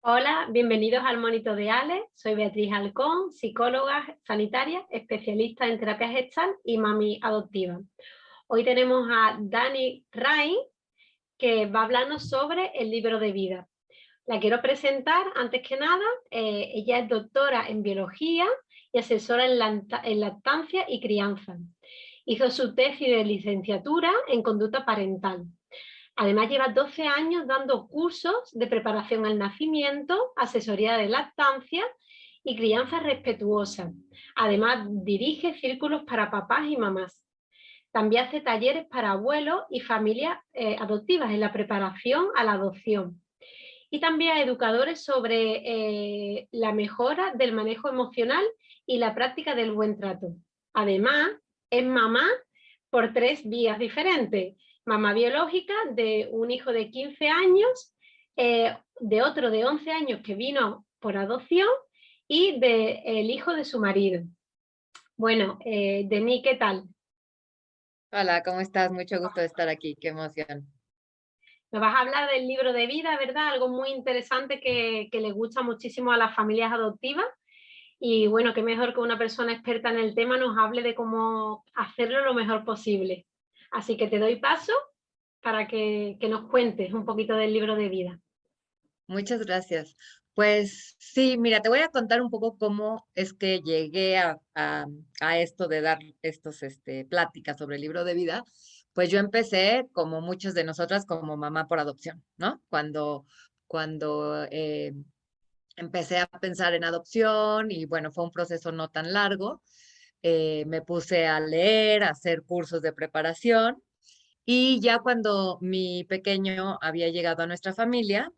Hola, bienvenidos al Monito de Ale. Soy Beatriz Halcón, psicóloga sanitaria, especialista en terapia gestal y mami adoptiva. Hoy tenemos a Dani Rain, que va a hablarnos sobre el libro de vida. La quiero presentar antes que nada. Ella es doctora en biología y asesora en lactancia y crianza. Hizo su tesis de licenciatura en conducta parental. Además, lleva 12 años dando cursos de preparación al nacimiento, asesoría de lactancia y crianza respetuosa. Además, dirige círculos para papás y mamás. También hace talleres para abuelos y familias adoptivas en la preparación a la adopción. Y también a educadores sobre la mejora del manejo emocional y la práctica del buen trato. Además, es mamá por 3 vías diferentes. Mamá biológica de un hijo de 15 años, de otro de 11 años que vino por adopción y del hijo de su marido. Bueno, Denis, ¿qué tal? Hola, ¿cómo estás? Mucho gusto de estar aquí, qué emoción. Nos vas a hablar del libro de vida, ¿verdad? Algo muy interesante que le gusta muchísimo a las familias adoptivas. Y bueno, qué mejor que una persona experta en el tema nos hable de cómo hacerlo lo mejor posible. Así que te doy paso para que nos cuentes un poquito del libro de vida. Muchas gracias. Pues sí, mira, te voy a contar un poco cómo es que llegué a esto de dar estos pláticas sobre el libro de vida. Pues yo empecé, como muchas de nosotras, como mamá por adopción, ¿no? Cuando empecé a pensar en adopción y bueno, fue un proceso no tan largo. Me puse a leer, a hacer cursos de preparación. Y ya cuando mi pequeño había llegado a nuestra familia,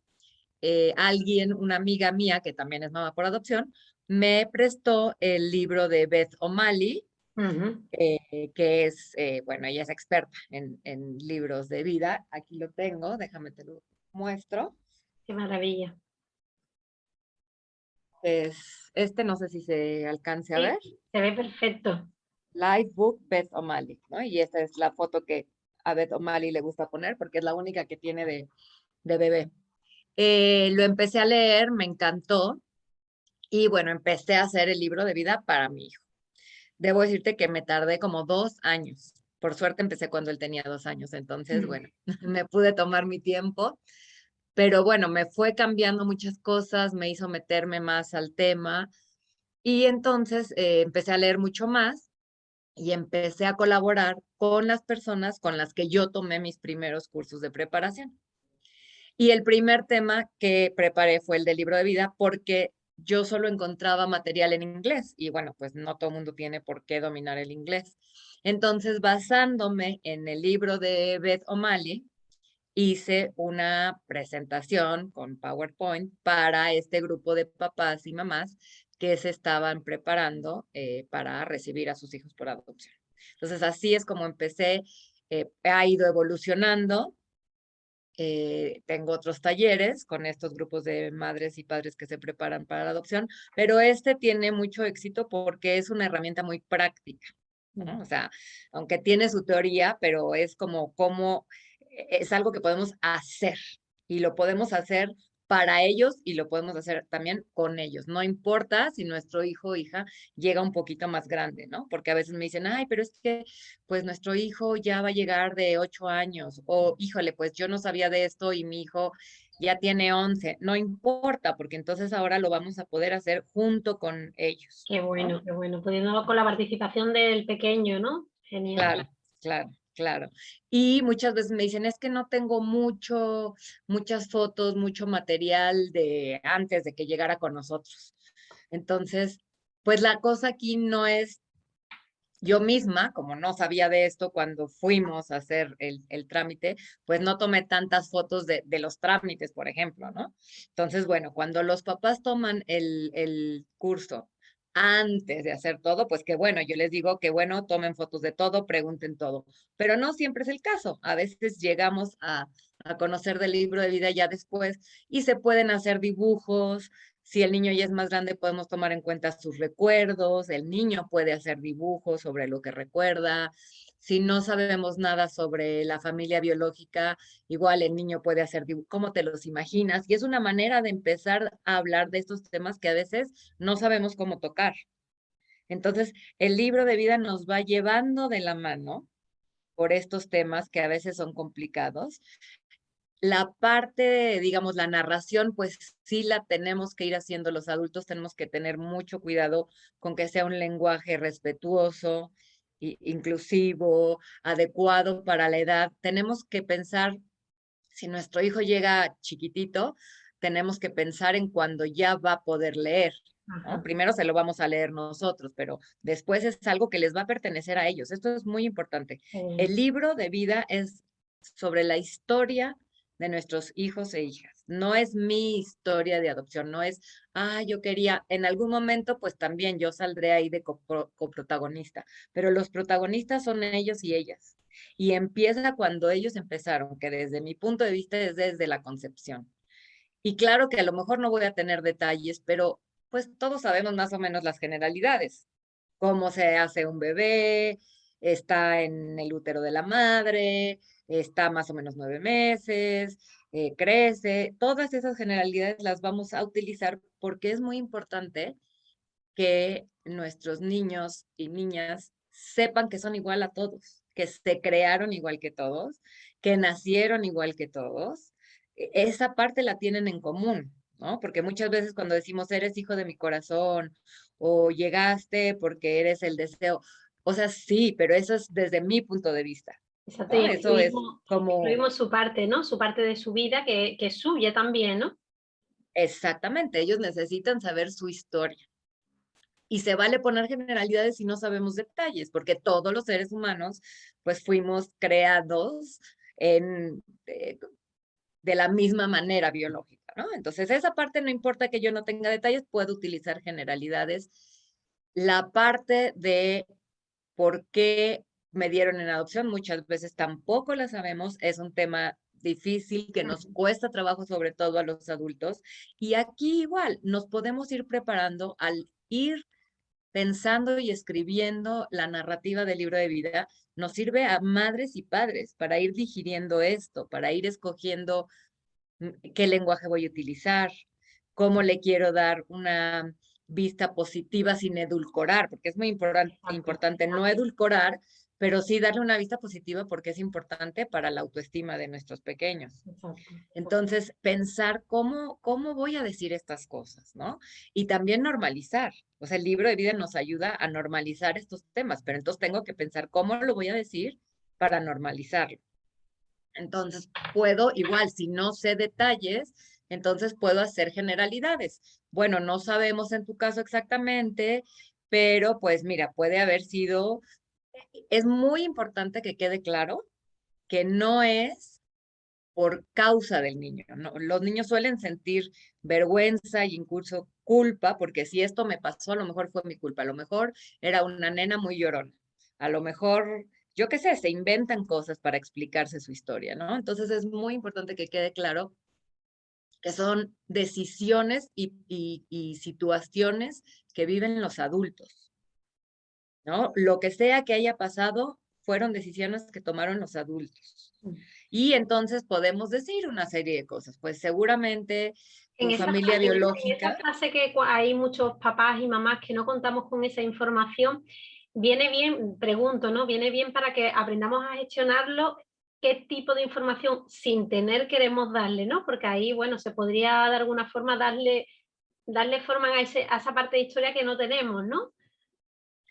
alguien, una amiga mía, que también es mamá por adopción, me prestó el libro de Beth O'Malley, Ujú. que es, bueno, ella es experta en libros de vida. Aquí lo tengo, déjame te lo muestro. Qué maravilla. No sé si se alcance a ver. Sí, se ve perfecto. Live Book Beth O'Malley, ¿no? Y esta es la foto que a Beth O'Malley le gusta poner porque es la única que tiene de bebé. Lo empecé a leer, me encantó y bueno, empecé a hacer el libro de vida para mi hijo. Debo decirte que me tardé como 2 años. Por suerte empecé cuando él tenía 2 años, entonces bueno, me pude tomar mi tiempo, pero bueno, me fue cambiando muchas cosas, me hizo meterme más al tema y entonces empecé a leer mucho más y empecé a colaborar con las personas con las que yo tomé mis primeros cursos de preparación. Y el primer tema que preparé fue el del libro de vida porque yo solo encontraba material en inglés y bueno, pues no todo el mundo tiene por qué dominar el inglés. Entonces, basándome en el libro de Beth O'Malley, hice una presentación con PowerPoint para este grupo de papás y mamás que se estaban preparando para recibir a sus hijos por adopción. Entonces, así es como empecé, ha ido evolucionando. Tengo otros talleres con estos grupos de madres y padres que se preparan para la adopción, pero este tiene mucho éxito porque es una herramienta muy práctica, ¿no? O sea, aunque tiene su teoría, pero es como es algo que podemos hacer y lo podemos hacer para ellos y lo podemos hacer también con ellos. No importa si nuestro hijo o hija llega un poquito más grande, ¿no? Porque a veces me dicen, ay, pero es que pues nuestro hijo ya va a llegar de 8 años, o híjole, pues yo no sabía de esto y mi hijo ya tiene 11. No importa, porque entonces ahora lo vamos a poder hacer junto con ellos, Qué ¿no? bueno, qué bueno. Pudiéndolo con la participación del pequeño, ¿no? Genial. Claro, claro, claro. Y muchas veces me dicen, es que no tengo muchas fotos, mucho material de antes de que llegara con nosotros. Entonces, pues la cosa aquí no es yo misma, como no sabía de esto cuando fuimos a hacer el trámite, pues no tomé tantas fotos de los trámites, por ejemplo, ¿no? Entonces, bueno, cuando los papás toman el curso antes de hacer todo, pues que bueno, yo les digo que bueno, tomen fotos de todo, pregunten todo, pero no siempre es el caso. A veces llegamos a conocer del libro de vida ya después y se pueden hacer dibujos, Si el niño ya es más grande, podemos tomar en cuenta sus recuerdos, el niño puede hacer dibujos sobre lo que recuerda. Si no sabemos nada sobre la familia biológica, igual el niño puede hacer dibujos, ¿cómo te los imaginas? Y es una manera de empezar a hablar de estos temas que a veces no sabemos cómo tocar. Entonces, el libro de vida nos va llevando de la mano por estos temas que a veces son complicados. La parte, digamos, la narración, pues sí la tenemos que ir haciendo los adultos, tenemos que tener mucho cuidado con que sea un lenguaje respetuoso, inclusivo, adecuado para la edad. Tenemos que pensar, si nuestro hijo llega chiquitito, tenemos que pensar en cuando ya va a poder leer, ¿no? Ajá. Primero se lo vamos a leer nosotros, pero después es algo que les va a pertenecer a ellos. Esto es muy importante. El libro de vida es sobre la historia de nuestros hijos e hijas. No es mi historia de adopción, no es, yo quería, en algún momento, pues también yo saldré ahí de coprotagonista, pero los protagonistas son ellos y ellas. Y empieza cuando ellos empezaron, que desde mi punto de vista es desde la concepción. Y claro que a lo mejor no voy a tener detalles, pero pues todos sabemos más o menos las generalidades. Cómo se hace un bebé, está en el útero de la madre, está más o menos 9 meses, crece. Todas esas generalidades las vamos a utilizar porque es muy importante que nuestros niños y niñas sepan que son igual a todos, que se crearon igual que todos, que nacieron igual que todos. Esa parte la tienen en común, ¿no? Porque muchas veces cuando decimos eres hijo de mi corazón o llegaste porque eres el deseo, o sea, sí, pero eso es desde mi punto de vista, Exacto, y ¿no? Eso es como incluimos su parte, ¿no? Su parte de su vida que es suya también, ¿no? exactamente, ellos necesitan saber su historia. Y se vale poner generalidades si no sabemos detalles, porque todos los seres humanos, pues fuimos creados de la misma manera biológica, ¿no? Entonces, esa parte no importa que yo no tenga detalles, puedo utilizar generalidades. La parte de por qué me dieron en adopción, muchas veces tampoco la sabemos, es un tema difícil que nos cuesta trabajo, sobre todo a los adultos. Y aquí igual nos podemos ir preparando al ir pensando y escribiendo la narrativa del libro de vida, nos sirve a madres y padres para ir digiriendo esto, para ir escogiendo qué lenguaje voy a utilizar, cómo le quiero dar una vista positiva sin edulcorar, porque es muy Exacto, importante no edulcorar, pero sí darle una vista positiva porque es importante para la autoestima de nuestros pequeños. exacto. Entonces, pensar cómo voy a decir estas cosas, ¿no? Y también normalizar. O sea, el libro de vida nos ayuda a normalizar estos temas, pero entonces tengo que pensar cómo lo voy a decir para normalizarlo. Entonces, puedo, igual, si no sé detalles, entonces puedo hacer generalidades. Bueno, no sabemos en tu caso exactamente, pero pues mira, puede haber sido, es muy importante que quede claro que no es por causa del niño, ¿no? Los niños suelen sentir vergüenza y incluso culpa, porque si esto me pasó, a lo mejor fue mi culpa, a lo mejor era una nena muy llorona, a lo mejor, yo qué sé, se inventan cosas para explicarse su historia, ¿no? Entonces es muy importante que quede claro que son decisiones y situaciones que viven los adultos, ¿no? Lo que sea que haya pasado, fueron decisiones que tomaron los adultos. Y entonces podemos decir una serie de cosas. Pues seguramente En tu esa, familia en esa biológica, frase que hay muchos papás y mamás que no contamos con esa información, viene bien, pregunto, ¿no? Viene bien para que aprendamos a gestionarlo, qué tipo de información sin tener queremos darle, ¿no? Porque ahí, bueno, se podría de alguna forma darle forma a esa parte de historia que no tenemos, ¿no?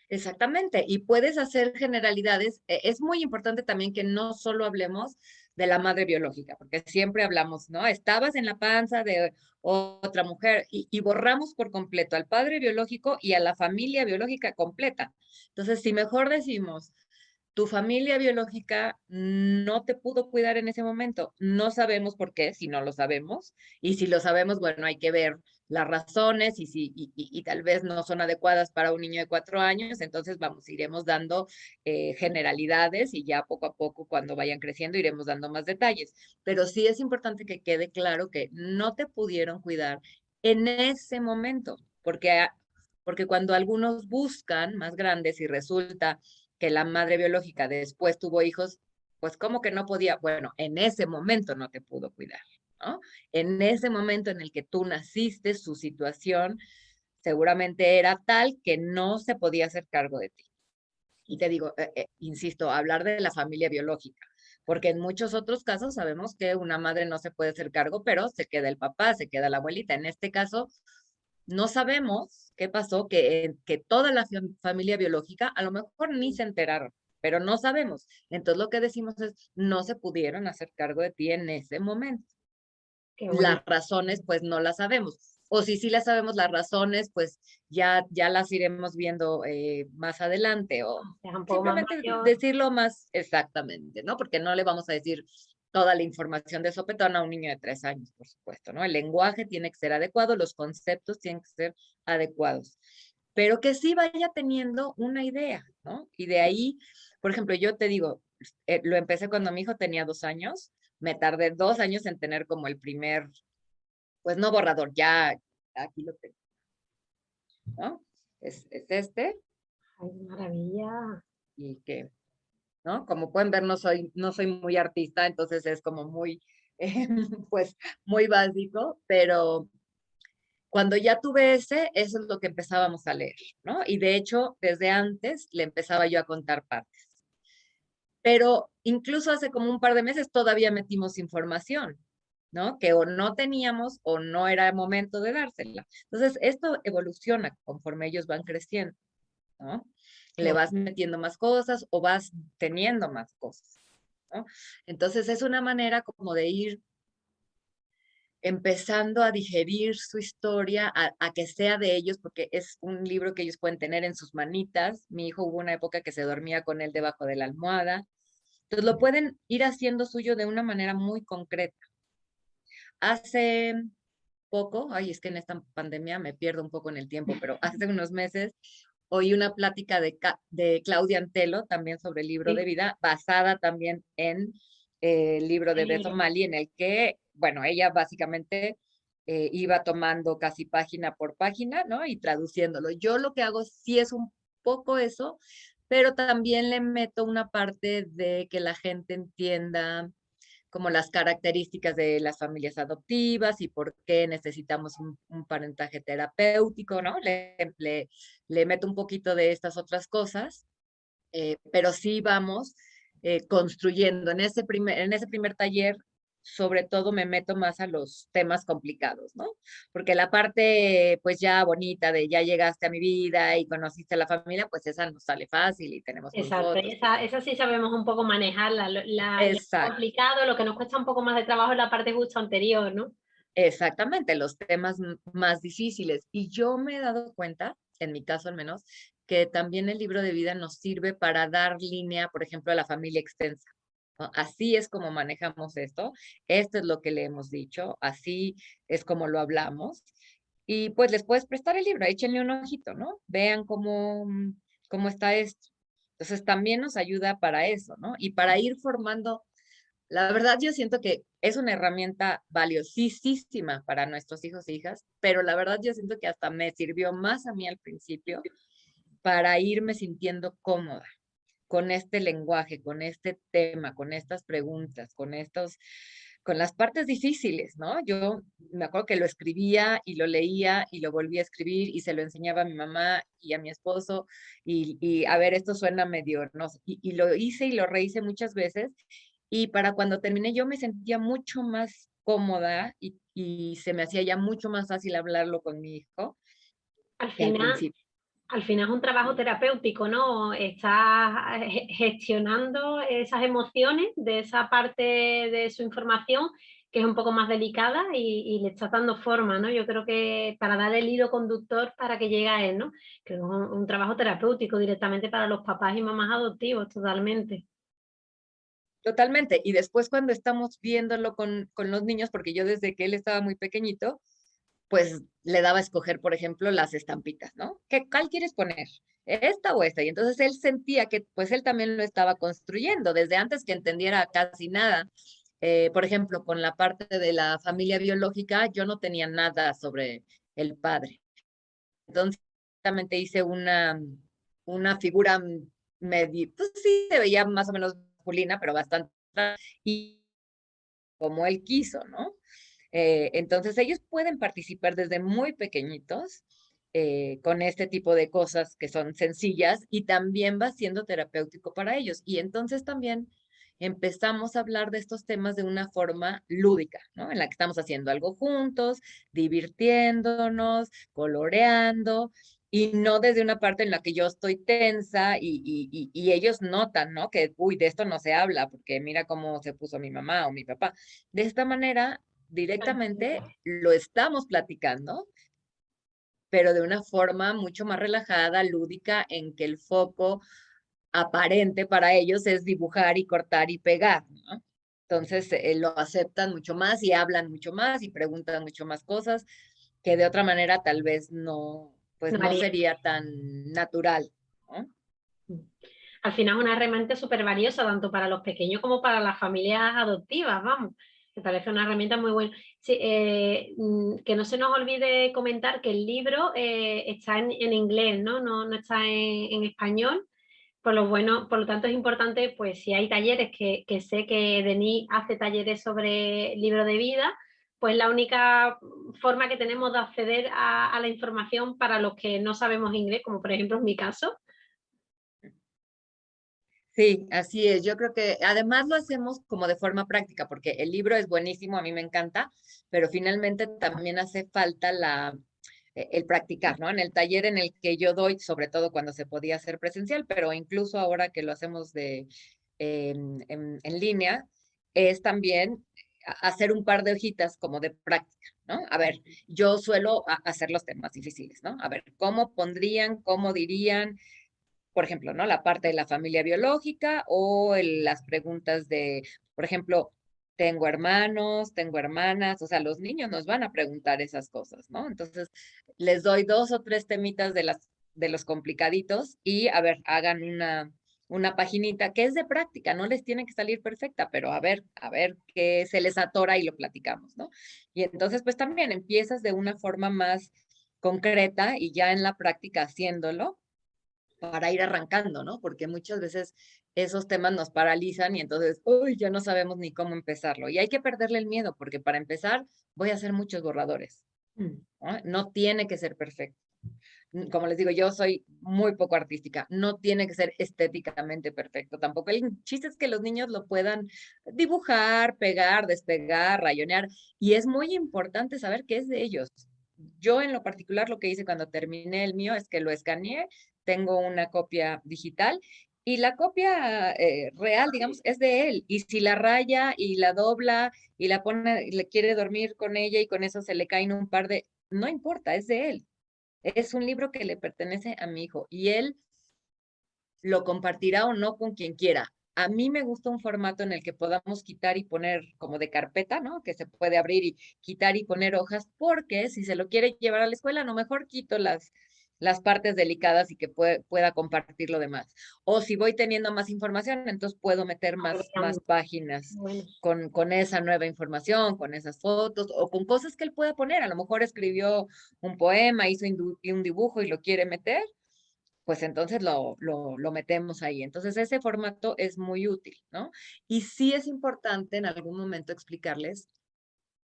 exactamente, y puedes hacer generalidades. Es muy importante también que no solo hablemos de la madre biológica, porque siempre hablamos, ¿no? Estabas en la panza de otra mujer y borramos por completo al padre biológico y a la familia biológica completa. Entonces, si mejor decimos, tu familia biológica no te pudo cuidar en ese momento. No sabemos por qué, si no lo sabemos. Y si lo sabemos, bueno, hay que ver las razones y, si, y tal vez no son adecuadas para un niño de 4 años. Entonces, vamos, iremos dando generalidades y ya poco a poco, cuando vayan creciendo, iremos dando más detalles. Pero sí es importante que quede claro que no te pudieron cuidar en ese momento, porque cuando algunos buscan más grandes y resulta que la madre biológica después tuvo hijos, pues como que no podía, bueno, en ese momento no te pudo cuidar, ¿no? En ese momento en el que tú naciste, su situación seguramente era tal que no se podía hacer cargo de ti. Y te digo, insisto, hablar de la familia biológica, porque en muchos otros casos sabemos que una madre no se puede hacer cargo, pero se queda el papá, se queda la abuelita. En este caso, no sabemos qué pasó, que toda la familia biológica a lo mejor ni se enteraron, pero no sabemos. Entonces lo que decimos es, no se pudieron hacer cargo de ti en ese momento. Qué Las bonito. razones, pues no las sabemos. O si sí las sabemos, las razones, pues ya las iremos viendo más adelante. O O sea, un poco más simplemente mayor. decirlo más exactamente, ¿no? Porque no le vamos a decir toda la información de sopetón a un niño de 3 años, por supuesto, ¿no? El lenguaje tiene que ser adecuado, los conceptos tienen que ser adecuados, pero que sí vaya teniendo una idea, ¿no? Y de ahí, por ejemplo, yo te digo, lo empecé cuando mi hijo tenía 2 años, me tardé 2 años en tener como el primer, pues no borrador, ya aquí lo tengo, ¿no? Es este, Ay, qué maravilla. y que, ¿no? Como pueden ver, no soy muy artista, entonces es como muy, eh, pues, muy básico, pero cuando ya tuve ese, eso es lo que empezábamos a leer, ¿no? Y de hecho, desde antes le empezaba yo a contar partes. Pero incluso hace como un par de meses todavía metimos información, ¿no? Que o no teníamos o no era el momento de dársela. Entonces, esto evoluciona conforme ellos van creciendo, ¿no? Qué Le vas metiendo más cosas o vas teniendo más cosas, ¿no? Entonces, es una manera como de ir empezando a digerir su historia, a que sea de ellos, porque es un libro que ellos pueden tener en sus manitas. Mi hijo hubo una época que se dormía con él debajo de la almohada. Entonces lo pueden ir haciendo suyo de una manera muy concreta. Hace poco, ay, es que en esta pandemia me pierdo un poco en el tiempo, pero hace unos meses oí una plática de Claudia Antelo, también sobre el libro de sí, vida, basada también en el libro de el Beth libro. O'Malley, en el que, bueno, ella básicamente iba tomando casi página por página, ¿no? Y traduciéndolo. Yo lo que hago sí es un poco eso, pero también le meto una parte de que la gente entienda como las características de las familias adoptivas y por qué necesitamos un parentaje terapéutico, ¿no? Le meto un poquito de estas otras cosas, pero sí vamos construyendo. En ese primer taller, sobre todo me meto más a los temas complicados, ¿no? Porque la parte, pues ya bonita de ya llegaste a mi vida y conociste a la familia, pues esa nos sale fácil y tenemos mil Exacto, y fotos. esa sí sabemos un poco manejarla. Lo Exacto. complicado, lo que nos cuesta un poco más de trabajo es la parte justo anterior, ¿no? Exactamente, los temas más difíciles. Y yo me he dado cuenta, en mi caso al menos, que también el libro de vida nos sirve para dar línea, por ejemplo, a la familia extensa, ¿no? Así es como manejamos esto es lo que le hemos dicho, así es como lo hablamos. Y pues les puedes prestar el libro, échenle un ojito, ¿no? Vean cómo está esto. Entonces también nos ayuda para eso, ¿no? Y para ir formando, la verdad, yo siento que es una herramienta valiosísima para nuestros hijos e hijas, pero la verdad yo siento que hasta me sirvió más a mí al principio para irme sintiendo cómoda con este lenguaje, con este tema, con estas preguntas, con las partes difíciles, ¿no? Yo me acuerdo que lo escribía y lo leía y lo volvía a escribir y se lo enseñaba a mi mamá y a mi esposo y a ver, esto suena medio, no sé, y lo hice y lo rehice muchas veces y para cuando terminé yo me sentía mucho más cómoda y se me hacía ya mucho más fácil hablarlo con mi hijo Al que al final, principio. al final es un trabajo terapéutico, ¿no? Estás gestionando esas emociones de esa parte de su información que es un poco más delicada y le estás dando forma, ¿no? Yo creo que para dar el hilo conductor para que llegue a él, ¿no? Creo que es un trabajo terapéutico directamente para los papás y mamás adoptivos, totalmente. Totalmente. Y después cuando estamos viéndolo con los niños, porque yo desde que él estaba muy pequeñito, pues le daba a escoger, por ejemplo, las estampitas, ¿no? ¿Cuál quieres poner? ¿Esta o esta? Y entonces él sentía que pues él también lo estaba construyendo desde antes que entendiera casi nada. Por ejemplo, con la parte de la familia biológica, yo no tenía nada sobre el padre. Entonces, realmente hice una figura medio, pues sí, se veía más o menos masculina, pero bastante, y como él quiso, ¿no? Entonces, ellos pueden participar desde muy pequeñitos con este tipo de cosas que son sencillas y también va siendo terapéutico para ellos. Y entonces también empezamos a hablar de estos temas de una forma lúdica, ¿no? En la que estamos haciendo algo juntos, divirtiéndonos, coloreando. Y no desde una parte en la que yo estoy tensa y ellos notan, ¿no? Que, uy, de esto no se habla, porque mira cómo se puso mi mamá o mi papá. De esta manera, directamente lo estamos platicando, pero de una forma mucho más relajada, lúdica, en que el foco aparente para ellos es dibujar y cortar y pegar, ¿no? Entonces lo aceptan mucho más y hablan mucho más y preguntan mucho más cosas que de otra manera tal vez no, pues No no haría. sería tan natural, ¿no? Al final es una herramienta súper valiosa, tanto para los pequeños como para las familias adoptivas, vamos. Me parece una herramienta muy buena. Sí, que no se nos olvide comentar que el libro está en inglés, ¿no? No está en español. Por lo tanto es importante, pues si hay talleres que sé que Denis hace talleres sobre libro de vida, pues la única forma que tenemos de acceder a la información para los que no sabemos inglés, como por ejemplo en mi caso. Sí, así es. Yo creo que además lo hacemos como de forma práctica, porque el libro es buenísimo, a mí me encanta, pero finalmente también hace falta el practicar, ¿no? En el taller en el que yo doy, sobre todo cuando se podía hacer presencial, pero incluso ahora que lo hacemos en línea, es también hacer un par de hojitas como de práctica, ¿no? A ver, yo suelo hacer los temas difíciles, ¿no? A ver, ¿cómo pondrían, cómo dirían? Por ejemplo, ¿no? La parte de la familia biológica o las preguntas de, por ejemplo, tengo hermanos, tengo hermanas, o sea, los niños nos van a preguntar esas cosas, ¿no? Entonces, les doy 2 o 3 temitas de los complicaditos y, a ver, hagan una paginita que es de práctica, no les tiene que salir perfecta, pero a ver qué se les atora y lo platicamos, ¿no? Y entonces, pues también empiezas de una forma más concreta y ya en la práctica haciéndolo para ir arrancando, ¿no? Porque muchas veces esos temas nos paralizan y entonces, uy, ya no sabemos ni cómo empezarlo. Y hay que perderle el miedo, porque para empezar voy a hacer muchos borradores, ¿no? No tiene que ser perfecto. Como les digo, yo soy muy poco artística, no tiene que ser estéticamente perfecto. Tampoco el chiste es que los niños lo puedan dibujar, pegar, despegar, rayonear, y es muy importante saber qué es de ellos. Yo en lo particular lo que hice cuando terminé el mío es que lo escaneé, tengo una copia digital y la copia real, digamos, es de él. Y si la raya y la dobla y la pone, y le quiere dormir con ella y con eso se le caen un par de, no importa, es de él. Es un libro que le pertenece a mi hijo y él lo compartirá o no con quien quiera. A mí me gusta un formato en el que podamos quitar y poner como de carpeta, ¿no? Que se puede abrir y quitar y poner hojas, porque si se lo quiere llevar a la escuela, a lo mejor quito las partes delicadas y que pueda compartir lo demás. O si voy teniendo más información, entonces puedo meter más páginas Bueno, con esa nueva información, con esas fotos o con cosas que él pueda poner. A lo mejor escribió un poema, hizo un dibujo y lo quiere meter, pues entonces lo metemos ahí. Entonces ese formato es muy útil, ¿no? Y sí es importante en algún momento explicarles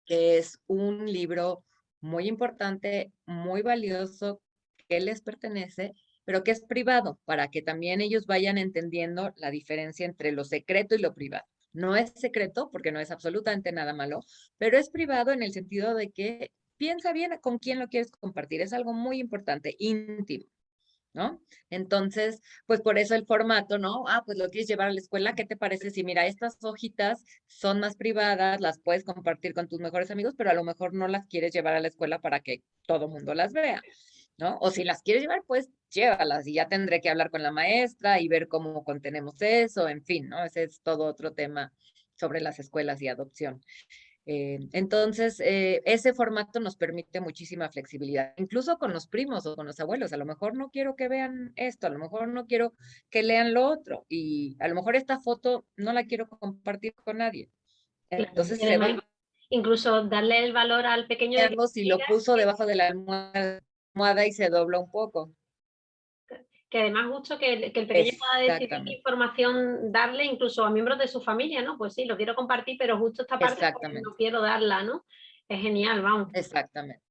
que es un libro muy importante, muy valioso, que les pertenece, pero que es privado, para que también ellos vayan entendiendo la diferencia entre lo secreto y lo privado. No es secreto porque no es absolutamente nada malo, pero es privado en el sentido de que piensa bien con quién lo quieres compartir. Es algo muy importante, íntimo, ¿no? Entonces, pues por eso el formato, ¿no? Ah, pues lo quieres llevar a la escuela, ¿qué te parece si, mira, estas hojitas son más privadas, las puedes compartir con tus mejores amigos, pero a lo mejor no las quieres llevar a la escuela para que todo mundo las vea, ¿no? O si las quieres llevar, pues llévalas y ya tendré que hablar con la maestra y ver cómo contenemos eso, en fin, ¿no? Ese es todo otro tema sobre las escuelas y adopción. Entonces, ese formato nos permite muchísima flexibilidad, incluso con los primos o con los abuelos. A lo mejor no quiero que vean esto, a lo mejor no quiero que lean lo otro y a lo mejor esta foto no la quiero compartir con nadie. claro. Entonces Y se además, va incluso darle el valor al pequeño de que si lo puso debajo de la almohada y se dobla un poco. además justo que el pequeño pueda decidir qué Exactamente, información darle incluso a miembros de su familia, ¿no? Pues sí, lo quiero compartir, pero justo esta parte pues, no exactamente, quiero darla, ¿no? Es genial, vamos. exactamente.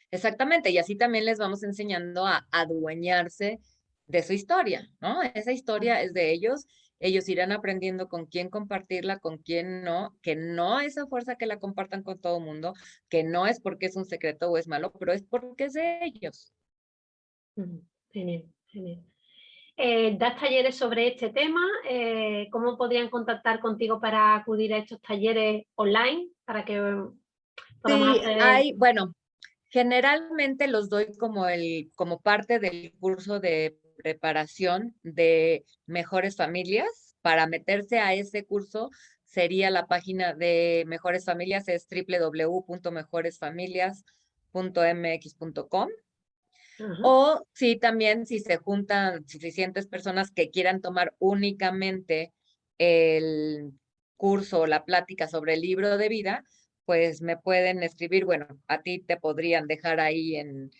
Exactamente, y así también les vamos enseñando a adueñarse de su historia, ¿no? Esa historia es de ellos irán aprendiendo con quién compartirla, con quién no, que no es a fuerza que la compartan con todo el mundo, que no es porque es un secreto o es malo, pero es porque es de ellos. Genial, genial. ¿Das talleres sobre este tema? ¿Cómo podrían contactar contigo para acudir a estos talleres online? Para que podamos Sí, hacer... hay, bueno, generalmente los doy como parte del curso de preparación de Mejores Familias. Para meterse a ese curso sería la página de Mejores Familias, es www.mejoresfamilias.mx.com. Ajá. O sí, también si se juntan suficientes personas que quieran tomar únicamente el curso o la plática sobre el libro de vida, pues me pueden escribir, bueno, a ti te podrían dejar ahí en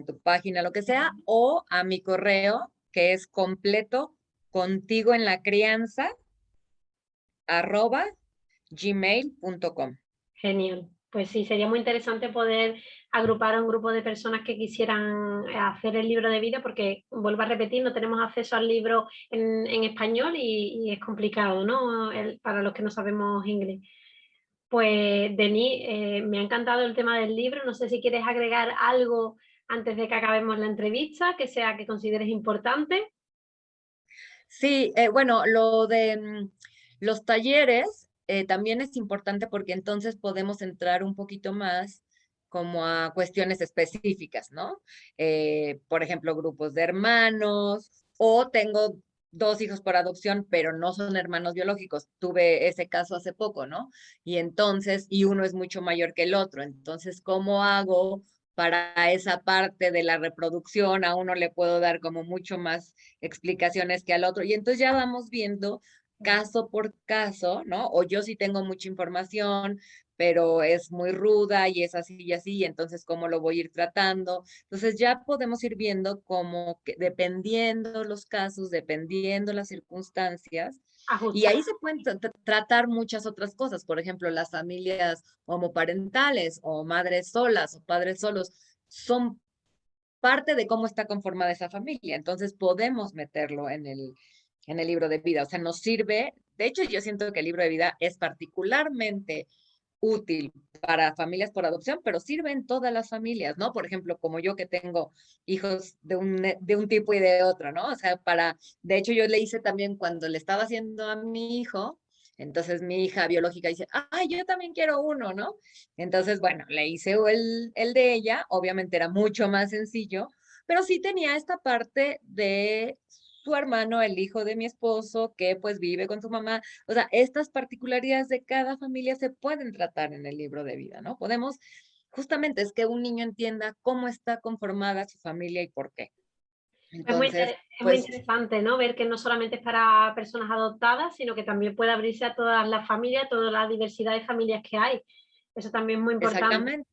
tu página, lo que sea, o a mi correo, que es completo contigo en la crianza, @gmail.com. Genial. Pues sí, sería muy interesante poder agrupar a un grupo de personas que quisieran hacer el libro de vida, porque vuelvo a repetir, no tenemos acceso al libro en español y es complicado, ¿no? Para los que no sabemos inglés. Pues, Denis, me ha encantado el tema del libro. No sé si quieres agregar algo antes de que acabemos la entrevista, que sea que consideres importante. Sí, bueno, lo de los talleres también es importante porque entonces podemos entrar un poquito más como a cuestiones específicas, ¿no? Por ejemplo, grupos de hermanos o tengo dos hijos por adopción, pero no son hermanos biológicos. Tuve ese caso hace poco, ¿no? Y entonces, y uno es mucho mayor que el otro. Entonces, ¿cómo hago para esa parte de la reproducción? A uno le puedo dar como mucho más explicaciones que al otro. Y entonces ya vamos viendo caso por caso, ¿no? O yo sí tengo mucha información, pero es muy ruda y es así y así, y entonces cómo lo voy a ir tratando. Entonces ya podemos ir viendo cómo que dependiendo los casos, dependiendo las circunstancias, y Ajustar. ahí se pueden tratar muchas otras cosas, por ejemplo, las familias homoparentales o madres solas o padres solos son parte de cómo está conformada esa familia. Entonces podemos meterlo en el libro de vida. O sea, nos sirve. De hecho, yo siento que el libro de vida es particularmente útil para familias por adopción, pero sirve en todas las familias, ¿no? Por ejemplo, como yo que tengo hijos de un tipo y de otro, ¿no? O sea, de hecho yo le hice también cuando le estaba haciendo a mi hijo, entonces mi hija biológica dice, ay, yo también quiero uno, ¿no? Entonces, bueno, le hice el de ella, obviamente era mucho más sencillo, pero sí tenía esta parte de su hermano, el hijo de mi esposo, que pues vive con su mamá. O sea, estas particularidades de cada familia se pueden tratar en el libro de vida, ¿no? Justamente es que un niño entienda cómo está conformada su familia y por qué. Entonces, Es muy pues, interesante, ¿no? Ver que no solamente es para personas adoptadas, sino que también puede abrirse a todas las familias, a toda la diversidad de familias que hay. Eso también es muy importante. exactamente.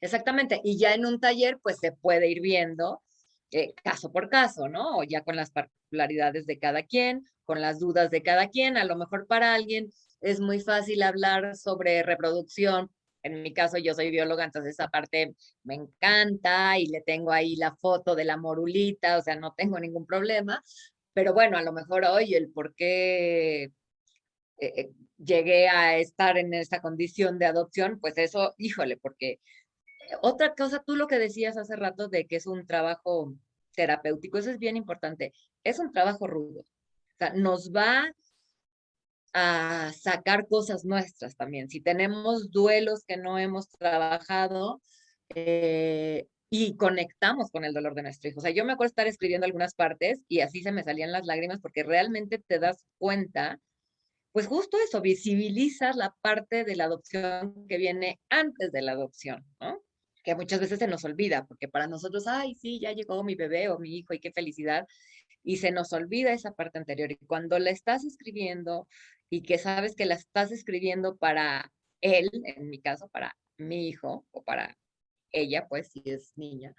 Exactamente, y ya en un taller pues se puede ir viendo caso por caso, ¿no? O ya con las particularidades de cada quien, con las dudas de cada quien. A lo mejor para alguien es muy fácil hablar sobre reproducción. En mi caso yo soy bióloga, entonces esa parte me encanta y le tengo ahí la foto de la morulita, o sea, no tengo ningún problema. Pero bueno, a lo mejor hoy el por qué llegué a estar en esta condición de adopción, pues eso, híjole, porque otra cosa, tú lo que decías hace rato de que es un trabajo terapéutico, eso es bien importante. Es un trabajo rudo. O sea, nos va a sacar cosas nuestras también. Si tenemos duelos que no hemos trabajado y conectamos con el dolor de nuestro hijo. O sea, yo me acuerdo estar escribiendo algunas partes y así se me salían las lágrimas porque realmente te das cuenta, pues justo eso, visibilizas la parte de la adopción que viene antes de la adopción, ¿no? Que muchas veces se nos olvida, porque para nosotros, ay, sí, ya llegó mi bebé o mi hijo y qué felicidad. y se nos olvida esa parte anterior. Y cuando la estás escribiendo y que sabes que la estás escribiendo para él, en mi caso, para mi hijo o para ella, pues si es niña,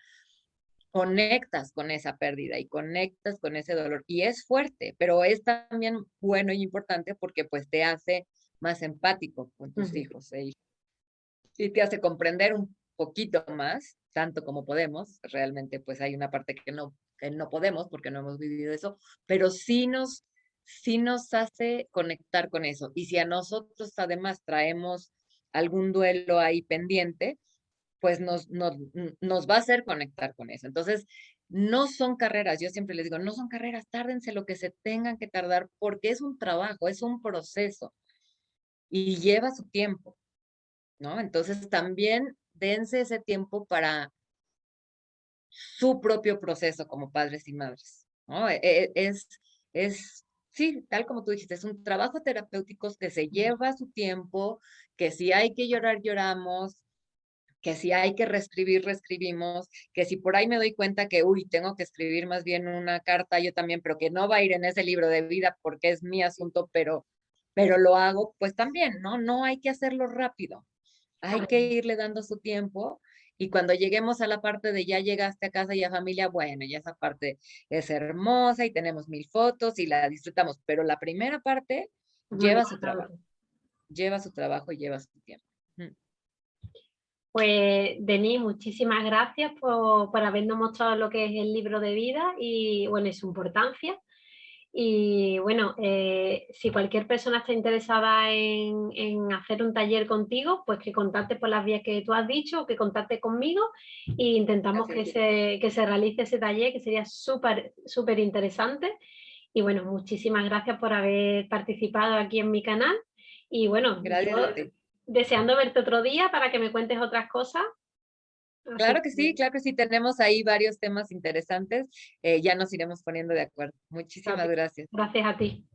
conectas con esa pérdida y conectas con ese dolor. Y es fuerte, pero es también bueno y importante porque pues te hace más empático con tus hijos y te hace comprender un poquito más, tanto como podemos. Realmente pues hay una parte que no podemos porque no hemos vivido eso, pero sí nos hace conectar con eso. Y si a nosotros además traemos algún duelo ahí pendiente, pues nos va a hacer conectar con eso. Entonces, no son carreras, yo siempre les digo, no son carreras, tárdense lo que se tengan que tardar porque es un trabajo, es un proceso y lleva su tiempo, ¿no? Entonces, también dense ese tiempo para su propio proceso como padres y madres, ¿no? Sí, tal como tú dijiste, es un trabajo terapéutico que se lleva su tiempo, que si hay que llorar, lloramos, que si hay que reescribir, reescribimos, que si por ahí me doy cuenta que, uy, tengo que escribir más bien una carta yo también, pero que no va a ir en ese libro de vida porque es mi asunto, pero lo hago, pues también, ¿no? No hay que hacerlo rápido, hay que irle dando su tiempo y cuando lleguemos a la parte de ya llegaste a casa y a familia, bueno, ya esa parte es hermosa y tenemos 1000 fotos y la disfrutamos, pero la primera parte Muy lleva su trabajo, importante. lleva su trabajo y lleva su tiempo. Pues, Denis, muchísimas gracias por habernos mostrado lo que es el libro de vida y, bueno, y su importancia. Y, bueno, si cualquier persona está interesada en hacer un taller contigo, pues que contacte por las vías que tú has dicho o que contacte conmigo e intentamos Así es. que se realice ese taller, que sería súper, súper interesante. Y, bueno, muchísimas gracias por haber participado aquí en mi canal. Y, bueno, yo Gracias a ti. deseando verte otro día para que me cuentes otras cosas. Así que, Claro que sí, tenemos ahí varios temas interesantes, ya nos iremos poniendo de acuerdo. Muchísimas gracias. gracias a ti.